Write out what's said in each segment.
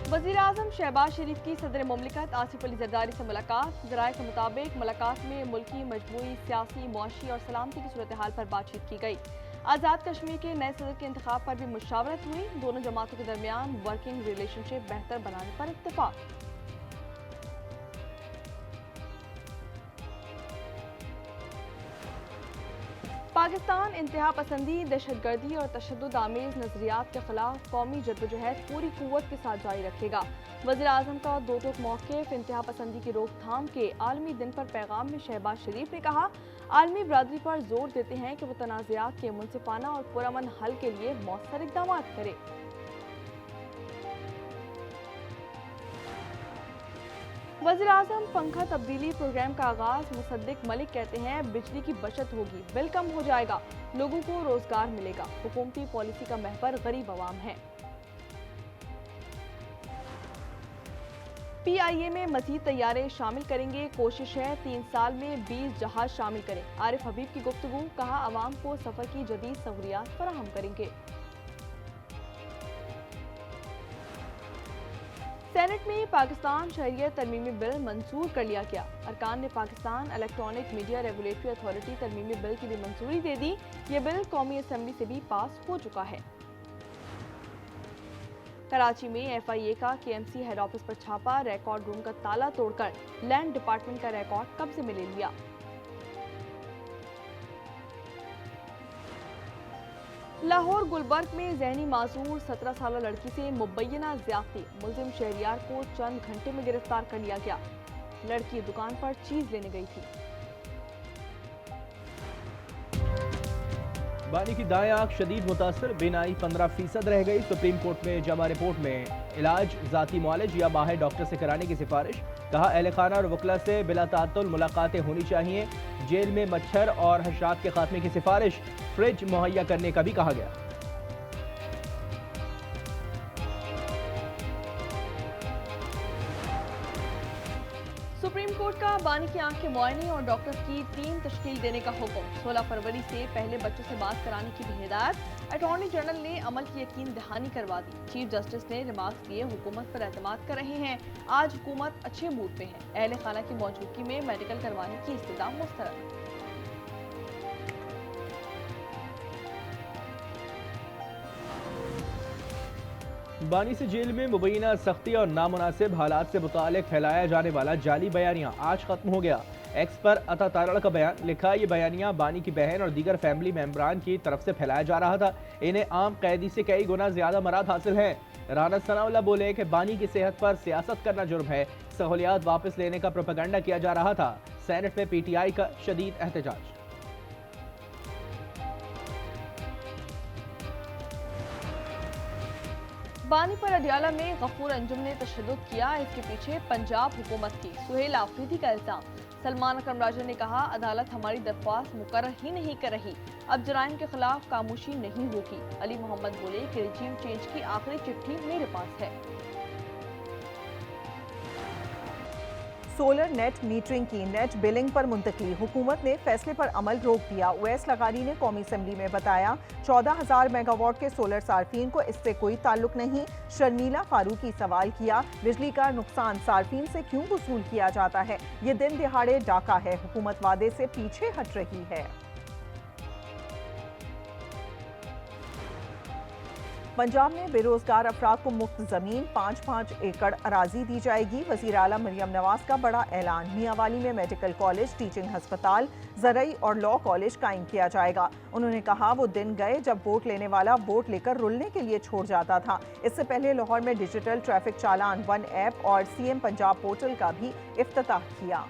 वज़ीर-ए-आज़म शहबाज शरीफ की सदर मुमलिकत आसिफ अली जरदारी से मुलाकात। ज़राए के मुताबिक मुलाकात में मुल्की मजमूई सियासी, मुआशी और सलामती की सूरत हाल पर बातचीत की गई। आज़ाद कश्मीर के नए सदर के इंतखाब पर भी मुशावरत हुई। दोनों जमातों के दरमियान वर्किंग रिलेशनशिप बेहतर बनाने पर इत्तेफाक। पाकिस्तान इंतहा पसंदी, दहशतगर्दी और तशद्दुद आमेज नजरियात के खिलाफ कौमी जद्दोजहद पूरी कुव्वत के साथ जारी रखेगा। वज़ीर-ए-आज़म का दो टूक मौक़िफ़ इंतहा पसंदी की रोकथाम के आलमी दिन पर पैगाम में शहबाज शरीफ ने कहा, आलमी बरादरी पर जोर देते हैं कि वो तनाज़ात के मुनसिफाना और पुरअमन हल के लिए मौसर इक़दाम करे। वज़ीर-ए-आज़म पंखा तब्दीली प्रोग्राम का आगाज। मुसद्दिक मलिक कहते हैं, बिजली की बचत होगी, बिल कम हो जाएगा, लोगों को रोजगार मिलेगा। हुकूमती पॉलिसी का महवर गरीब अवाम है। PIA में मज़ीद तैयारे शामिल करेंगे। कोशिश है 3 साल में 20 जहाज शामिल करें। आरिफ हबीब की गुफ्तगू। कहा, अवाम को सफर की जदीद सहूलियात फराहम करेंगे। सेनेट में पाकिस्तान शहरियत तरमीमी बिल मंजूर कर लिया गया। अरकान ने Pakistan electronic media regulatory authority तरमीमी बिल की भी मंजूरी दे दी। ये बिल कौमी असम्बली से भी पास हो चुका है। कराची में FIA का KMC हेड ऑफिस पर छापा। रिकॉर्ड रूम का ताला तोड़कर लैंड डिपार्टमेंट का रिकॉर्ड कब्जे में ले लिया। लाहौर गुलबर्ग में जहनी मासूर 17 साल लड़की से मुबैना ज्यादती। मुलजिम शहरियार को चंद घंटे में गिरफ्तार कर लिया गया। लड़की दुकान पर चीज लेने गई थी। बानी की दाएं आंख शदीद मुतासर, बीनाई 15% रह गई। सुप्रीम कोर्ट में जमा रिपोर्ट में इलाज जाती मुआलिज या माहिर डॉक्टर से कराने की सिफारिश। कहा, अहले खाना और वकला से बिला तात्तुल मुलाकातें होनी चाहिए। जेल में मच्छर और हशरात के खात्मे की सिफारिश। फ्रिज मुहैया करने का भी कहा गया। सुप्रीम कोर्ट का बानी की आंख के मुआयने और डॉक्टर्स की टीम तश्कील देने का हुक्म। 16 फरवरी से पहले बच्चों से बात कराने की भी हिदायत। अटॉर्नी जनरल ने अमल की यकीन दहानी करवा दी। चीफ जस्टिस ने रिमार्क्स दिए, हुकूमत पर एतमाद कर रहे हैं। आज हुकूमत अच्छे मूड में है। अहले खाना की मौजूदगी में मेडिकल करवाने की इस्तदाम मुस्तरद। बानी से जेल में मुबैना सख्ती और नामुनासिब हालात से मुतालिक फैलाया जाने वाला जाली बयानिया आज खत्म हो गया। एक्स पर अता तारड़ का बयान लिखा, ये बयानिया बानी की बहन और दीगर फैमिली मेम्बरान की तरफ से फैलाया जा रहा था। इन्हें आम कैदी से कई गुना ज्यादा मराद हासिल हैं। राना सनाउल्लाह बोले कि बानी की सेहत पर सियासत करना जुर्म है। सहूलियात वापस लेने का प्रोपेगेंडा किया जा रहा था। सेनेट में PTI का शदीद एहतजाज। बानी पर अडियाला में गफूर अंजुम ने तशद्दुद किया। इसके पीछे पंजाब हुकूमत की सुहेल आफरीदी का इल्जाम। सलमान अकरम राजा ने कहा, अदालत हमारी दरख्वास्त मुकर्रर ही नहीं कर रही, अब जराइम के खिलाफ खामोशी नहीं होगी। अली मोहम्मद बोले कि रिजीम चेंज की आखिरी चिट्ठी मेरे पास है। सोलर नेट मीटरिंग की नेट बिलिंग पर मुंतकली। हुकूमत ने फैसले पर अमल रोक दिया। उवैस लगारी ने कौमी असम्बली में बताया, 14,000 मेगावाट के सोलर सार्फिन को इससे कोई ताल्लुक नहीं। शर्मीला फारूकी सवाल किया, बिजली का नुकसान सार्फिन से क्यों वसूल किया जाता है? ये दिन दिहाड़े डाका है। हुकूमत वादे से पीछे हट रही है। पंजाब में बेरोजगार अफराद को मुफ्त जमीन 5-5 एकड़ अराजी दी जाएगी। वजीर आला मरियम नवाज का बड़ा ऐलान। मियांवाली में मेडिकल कॉलेज, टीचिंग हस्पताल, ज़रई और लॉ कॉलेज कायम किया जाएगा। उन्होंने कहा, वो दिन गए जब वोट लेने वाला वोट लेकर रुलने के लिए छोड़ जाता था। इससे पहले लाहौर में डिजिटल ट्रैफिक चालान 1 ऐप और CM पंजाब पोर्टल का भी इफ्तिताह किया।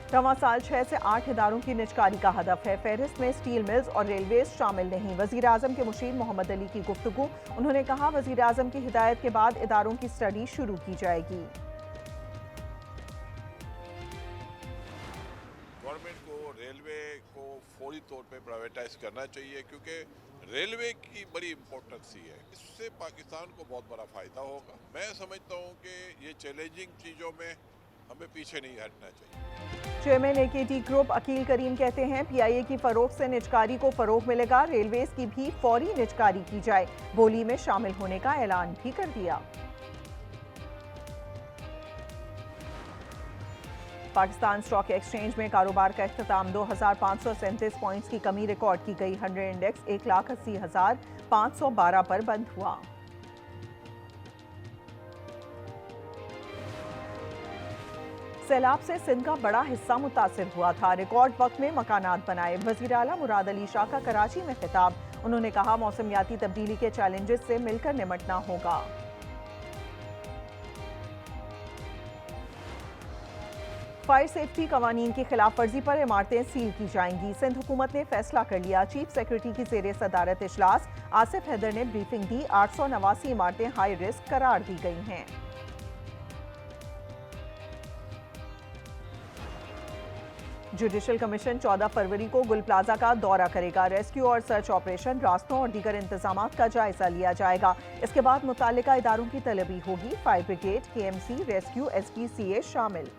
रवां साल 6 से 8 इदारों की निजकारी का हदफ है। फहरिस्त में स्टील मिल्स और रेलवेज शामिल नहीं। वजीर आजम के मुशीर मोहम्मद अली की गुफ्तगू। उन्होंने कहा, वजीर आजम की हिदायत के बाद इदारों की स्टडी शुरू की जाएगी। गवर्नमेंट को रेलवे को फौरी तौर पे प्राइवेटाइज करना चाहिए, क्योंकि रेलवे की बड़ी इम्पोर्टेंस ही है। इससे पाकिस्तान को बहुत बड़ा फायदा होगा। मैं समझता हूँ कि ये चैलेंजिंग चीज़ों में हमें पीछे नहीं हटना चाहिए। चेयरमैन एकेटी ग्रुप अकील करीम कहते हैं पीआईए की फरोख से निजकारी को फरोग मिलेगा, रेलवेज की भी फौरी निजकारी की जाए, बोली में शामिल होने का ऐलान भी कर दिया। पाकिस्तान स्टॉक एक्सचेंज में कारोबार का इख्तिताम 2537 पॉइंट्स की कमी रिकॉर्ड की गई। 100 इंडेक्स 1,80,512 पर बंद हुआ। सैलाब से सिंध का बड़ा हिस्सा मुतासिर हुआ था, रिकॉर्ड वक्त में मकानात बनाए। वजीर आला मुराद अली शाह का कराची में खिताब, उन्होंने कहा मौसमियाती तब्दीली के चैलेंजेस से मिलकर निपटना होगा। फायर सेफ्टी कवानीन की खिलाफ वर्जी पर इमारतें सील की जाएंगी। सिंध हुकूमत ने फैसला कर लिया। चीफ सेक्रेटरी की ज़ेरे सदारत इजलास आसिफ हैदर ने ब्रीफिंग दी। 889 इमारतें हाई रिस्क करार दी गई हैं। जुडिशल कमीशन 14 फरवरी को गुल प्लाजा का दौरा करेगा। रेस्क्यू और सर्च ऑपरेशन, रास्तों और दीगर इंतजामात का जायजा लिया जाएगा। इसके बाद मुताल्लिका इदारों की तलबी होगी। Fire brigade, KMC, rescue, SPCA शामिल।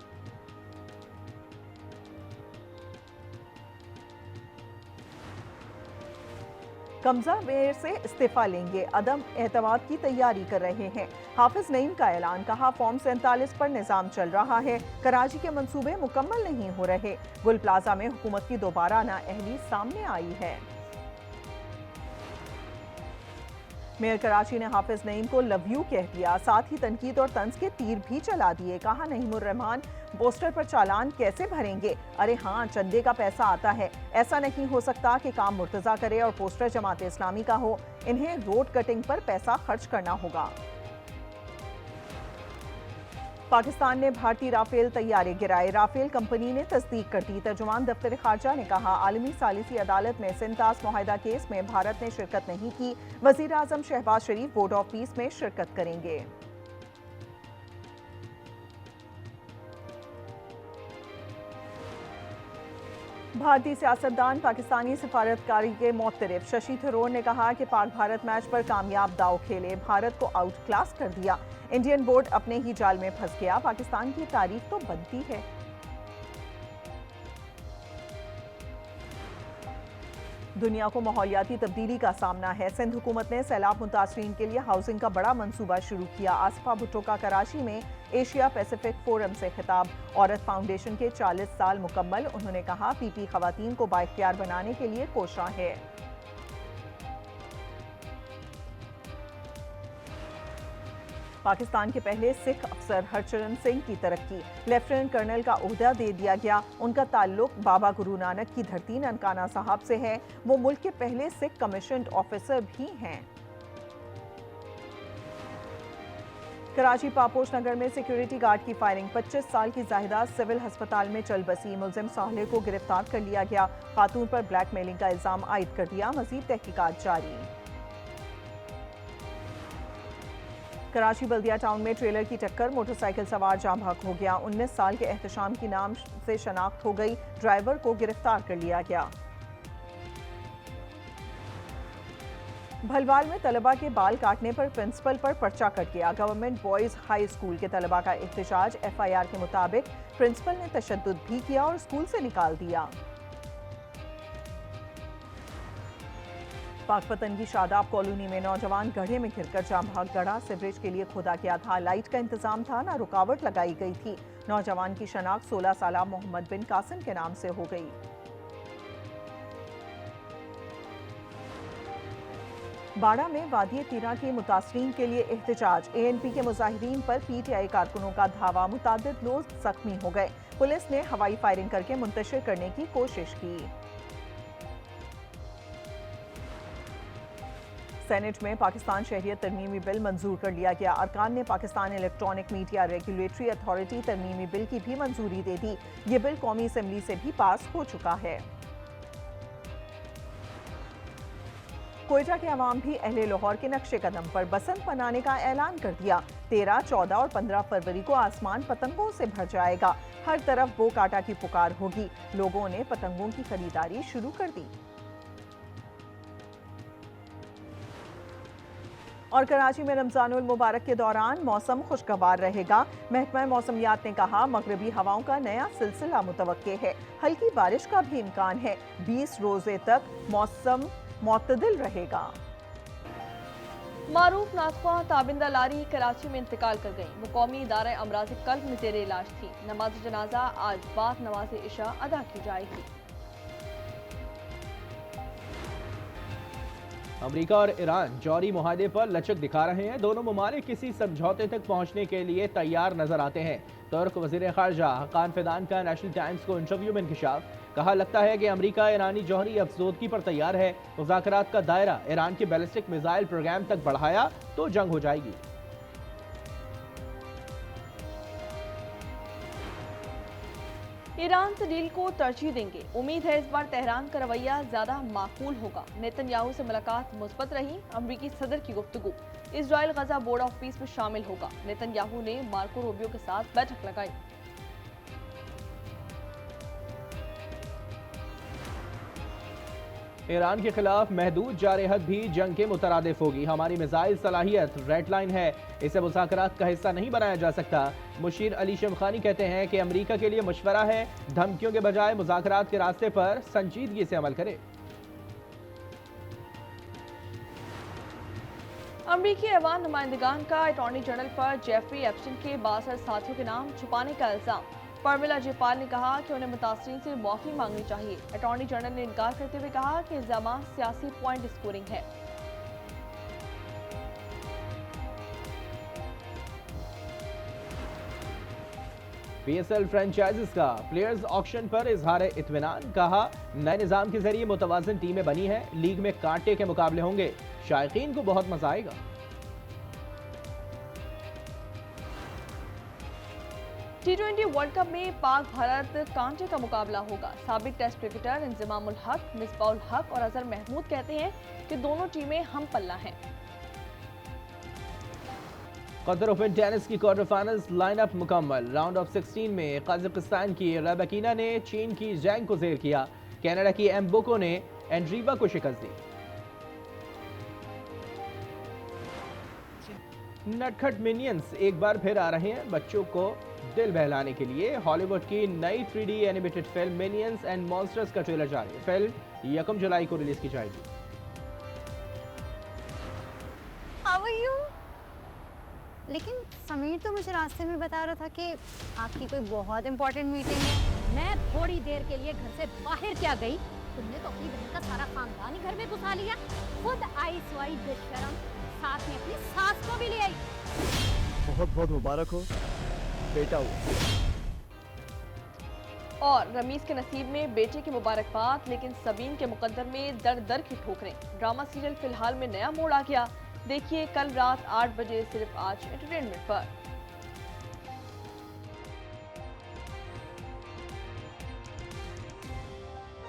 कमजा मेयर से इस्तीफा लेंगे, अदम एतमाद की तैयारी कर रहे हैं। हाफिज नईम का ऐलान, कहा फॉर्म 47 पर निजाम चल रहा है, कराची के मंसूबे मुकम्मल नहीं हो रहे। गुल प्लाजा में हुकूमत की दोबारा नाअहली सामने आई है। मेयर कराची ने हाफिज नईम को लव यू कह दिया, साथ ही तनकीद और तंज के तीर भी चला दिए। कहा नईमुर रहमान पोस्टर पर चालान कैसे भरेंगे? अरे हाँ, चंदे का पैसा आता है, ऐसा नहीं हो सकता कि काम मुर्तजा करे और पोस्टर जमात इस्लामी का हो। इन्हें रोड कटिंग पर पैसा खर्च करना होगा। पाकिस्तान ने भारतीय राफेल तैयारे गिराए, राफेल कंपनी ने तस्दीक कर दी। तर्जुमान दफ्तर खारजा ने कहा आलमी सालिसी अदालत में सिंतास मुआहिदा केस में भारत ने शिरकत नहीं की। वजीर आजम शहबाज शरीफ बोर्ड ऑफ पीस में शिरकत करेंगे। भारतीय सियासतदान पाकिस्तानी सिफारतकारी के मोतरफ शशि थरूर ने कहा कि पाक भारत मैच पर कामयाब दाव खेले, भारत को आउट क्लास कर दिया। इंडियन बोर्ड अपने ही जाल में फंस गया, पाकिस्तान की तारीफ तो बनती है। दुनिया को माहौलियाती तब्दीली का सामना है। सिंध हुकूमत ने सैलाब मुतासरीन के लिए हाउसिंग का बड़ा मंसूबा शुरू किया। आसिफा भुट्टो का कराची में एशिया पैसिफिक फोरम से खिताब, औरत फाउंडेशन के 40 साल मुकम्मल। उन्होंने कहा पीपी खवातीन को बाइख्तियार बनाने के लिए कोशां है। पाकिस्तान के पहले सिख अफसर हरचरण सिंह की तरक्की, लेफ्टिनेंट कर्नल का ओहदा दे दिया गया। उनका ताल्लुक बाबा गुरु नानक की धरती ननकाना साहब से है। वो मुल्क के पहले सिख कमीशन्ड ऑफिसर भी हैं। कराची पापोश नगर में सिक्योरिटी गार्ड की फायरिंग, 25 साल की जाहिदा सिविल अस्पताल में चल बसी। मुलजिम साहले को गिरफ्तार कर लिया गया। खातून पर ब्लैकमेलिंग का इल्जाम आयद कर दिया। मजीद तहकीकात जारी। कराची बल्दिया टाउन में ट्रेलर की टक्कर, मोटरसाइकिल सवार जाम भाग हो गया। 19 साल के एहतशाम की नाम से शनाख्त हो गई। ड्राइवर को गिरफ्तार कर लिया गया। भलवाल में तलबा के बाल काटने पर प्रिंसिपल पर पर्चा कट गया। गवर्नमेंट बॉयज हाई स्कूल के तलबा का एहतजाज, एफआईआर के मुताबिक प्रिंसिपल ने तशद्दुद भी किया और स्कूल से निकाल दिया। पाकपतन की शादाब कॉलोनी में नौजवान गड्ढे में गिरकर जाम भाग गड़ा। सीवरेज के लिए खोदा गया था, लाइट का इंतजाम था ना, रुकावट लगाई गई थी। नौजवान की शनाख्त 16 साला मोहम्मद बिन कासिम के नाम से हो गई। बाड़ा में वादी तीरा के मुतासरीन के लिए एहतजाज, एएनपी के मुजाहिरीन पर पीटीआई कारकुनों का धावा, मुतादिद लोग जख्मी हो गए। पुलिस ने हवाई फायरिंग करके मुंतशिर करने की कोशिश की। सेनेट में पाकिस्तान शहरियत तरमीमी बिल मंजूर कर लिया गया। अरकान ने Pakistan electronic media regulatory authority तरमीमी बिल की भी मंजूरी दे दी। ये बिल कौमी असेंबली से भी पास हो चुका है। कोयटा के अवाम भी अहले लाहौर के नक्शे कदम पर बसंत मनाने का ऐलान कर दिया। 13, 14 और 15 फरवरी को आसमान पतंगों से भर जाएगा। हर तरफ बो काटा की पुकार होगी। लोगों ने पतंगों की खरीदारी शुरू कर दी। और कराची में रमजानुल मुबारक के दौरान मौसम खुशगवार रहेगा। महकमा मौसमियात ने कहा मगरबी हवाओं का नया सिलसिला मुतवक्के है, हल्की बारिश का भी इम्कान है। 20 रोजे तक मौसम मुतदिल रहेगा। मारूफ नातख्वा ताबिंदा लारी कराची में इंतकाल कर गई। वो कौमी इदारा अमराज कल्ब में जेर इलाज थी। नमाज जनाजा आज बाद नमाज इशा अदा की जाएगी। अमेरिका और ईरान जौहरी मुआहदे पर लचक दिखा रहे हैं। दोनों ममालिक किसी समझौते तक पहुंचने के लिए तैयार नजर आते हैं। तुर्क वज़ीर ख़ारजा हकान फिदान का नेशनल टाइम्स को इंटरव्यू में इंकशाफ। कहा लगता है कि अमेरिका ईरानी जौहरी अफजोदगी पर तैयार है। मुज़ाकरात का दायरा ईरान के बैलिस्टिक मिसाइल प्रोग्राम तक बढ़ाया तो जंग हो जाएगी। ईरान से डील को तरजीह देंगे। उम्मीद है इस बार तेहरान का रवैया ज्यादा माकूल होगा। नेतन्याहू से मुलाकात मुस्बत रही। अमरीकी सदर की गुफ्तगू। Israel Gaza board of peace में शामिल होगा। नेतन्याहू ने मार्को रूबियो के साथ बैठक लगाई। ईरान के खिलाफ महदूद जारहत भी जंग के मुतरादिफ होगी। हमारी मिसाइल सलाहियत रेड लाइन है, इसे मुज़ाकरात का हिस्सा नहीं बनाया जा सकता। मुशीर अली शमखानी कहते हैं कि अमेरिका के लिए मशवरा है, धमकियों के बजाय मुज़ाकरात के रास्ते पर संजीदगी से अमल करे। अमरीकी ऐवान नुमाइंदगान का अटॉर्नी जनरल पर जेफरी एप्स्टीन के बासर साथियों के नाम छुपाने का इल्जाम। परमिला जयपाल ने कहा कि उन्हें मुतासरीन से माफी मांगनी चाहिए। अटॉर्नी जनरल ने इनकार करते हुए कहा कि इल्जाम सियासी पॉइंट स्कोरिंग है। PSL फ्रेंचाइजेस का प्लेयर्स ऑक्शन पर इजहार इत्मीनान। कहा नए निजाम के जरिए मुतवाज़िन टीमें बनी हैं, लीग में कांटे के मुकाबले होंगे, शायकीन को बहुत मजा आएगा। T20 वर्ल्ड कप में पाक भारत कांटे का मुकाबला होगा। साबिक टेस्ट क्रिकेटर इंजमामुल हक, मिसबाउल हक और अजहर महमूद कहते हैं कि दोनों टीमें हम पल्ला हैं। कतर ओपन टेनिस की क्वार्टर फाइनल्स लाइनअप मुकम्मल। राउंड ऑफ 16 में कजाकिस्तान की रबकीना ने चीन की जैंग को जेर किया। कनाडा की एम्बोको ने एंड्रीवा को शिकस्त दी। नटखट मिनियंस एक बार फिर आ रहे हैं बच्चों को दिल बहलाने के लिए। हॉलीवुड की नई 3D animated film minions and monsters का ट्रेलर जारी। फिल्म 1 जुलाई को रिलीज की जाएगी। How are you? लेकिन समीर तो मुझे रास्ते में बता रहा था कि आपकी कोई बहुत इंपॉर्टेंट मीटिंग है। मैं थोड़ी देर के लिए घर से बाहर क्या गई, तुमने तो अपनी बहन का सारा खानदान ही घर में घुसा लिया। खुद आई स्वाई बेशरम, साथ में अपनी सास को भी ले आई। बहुत बहुत मुबारक हो बेटा हुआ। और रमीज के नसीब में बेटे की मुबारकबाद, लेकिन सबीन के मुकद्दर में दर दर की ठोकरें। ड्रामा सीरियल फिलहाल में नया मोड़ आ गया। देखिए कल रात 8 बजे सिर्फ आज एंटरटेनमेंट पर।